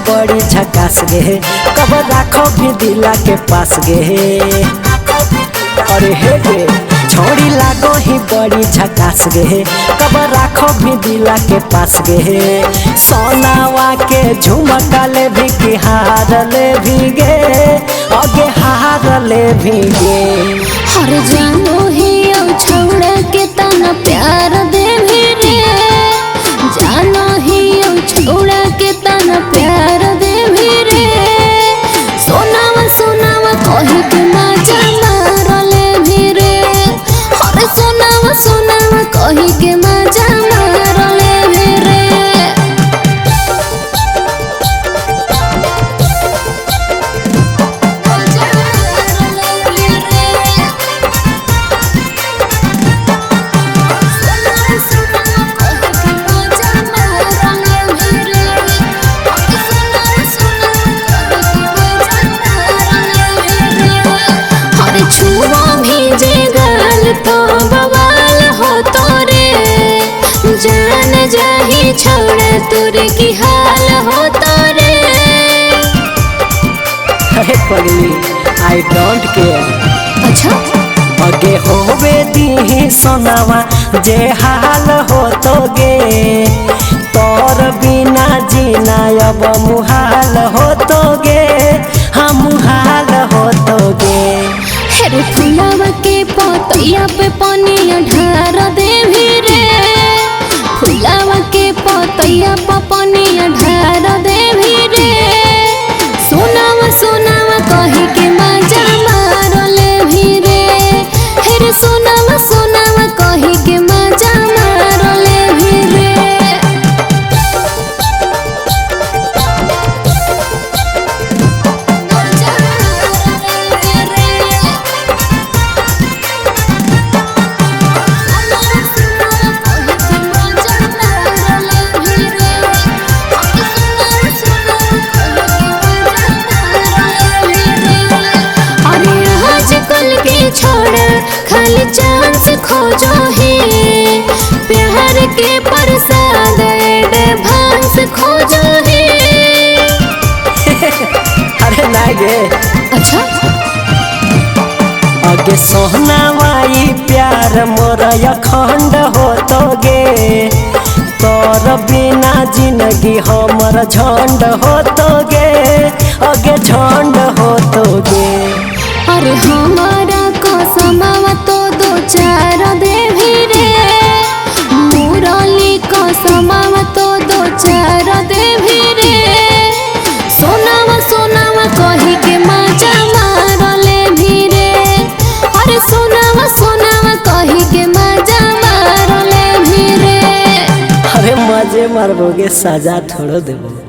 बड़ी झकास गे, कब राखो भी दिला के पास गे। अरे हे गे छोड़ी लागो ही बड़ी झकास गे, कब राखो भी दिला के पास गे। सोनावा के झुमका ले भी कि हार ले भी गे, अगे हार ले भी गे। हर जानो ही छोड़ा के तना प्यार दे भी रे, जानो ही छोड़ा के तना प्यार दे भी रे। सोनावा सोनावा कही के मजा मार ले भी रे, हर सोनावा सोनावा कही के मजा मार ले भी रे। छुआ भीजे गल तो बवाल हो तोरे, जान जाही छोड़ तुरे की हाल हो तोरे। अरे पगली आई डोंट केयर। अच्छा अगे होवे दी सोनावा जे हाल हो तो गे, तोर बिना जीना अब मुहाल हो तो गे, हम मुहाल हो तो गे। हेरे फुलावा के पतैया पे पनिया ढार दे भी रे, फुलावा के पतैया पे पनिया ढार दे भी रे। सोनावा सोनावा कही के मजा मार ले भी रे, हेरे सोनावा सोनावा कही के मजा मार ले भी रे। छोड़ खाली चांस खोजो ही, प्यार के प्रसाद एडवांस खोजो ही। अरे ना गे अच्छा अगे सोहनावाई प्यार मोर अखंड हो तो गे, तोर बिना जिंदगी हमर झंड हो तो गे, अगे झंड हो तो गे। अरे हमारा कसमावा तो दो चार दे भी रे, मुरली कसमावा तो दो चार दे भी रे। सोनावा सोनावा कही के मजा मार ले भी रे, अरे सोनावा सोनावा कही के मजा मार ले भी रे। अरे मजे मारबोगे सजा थोड़ो देबो।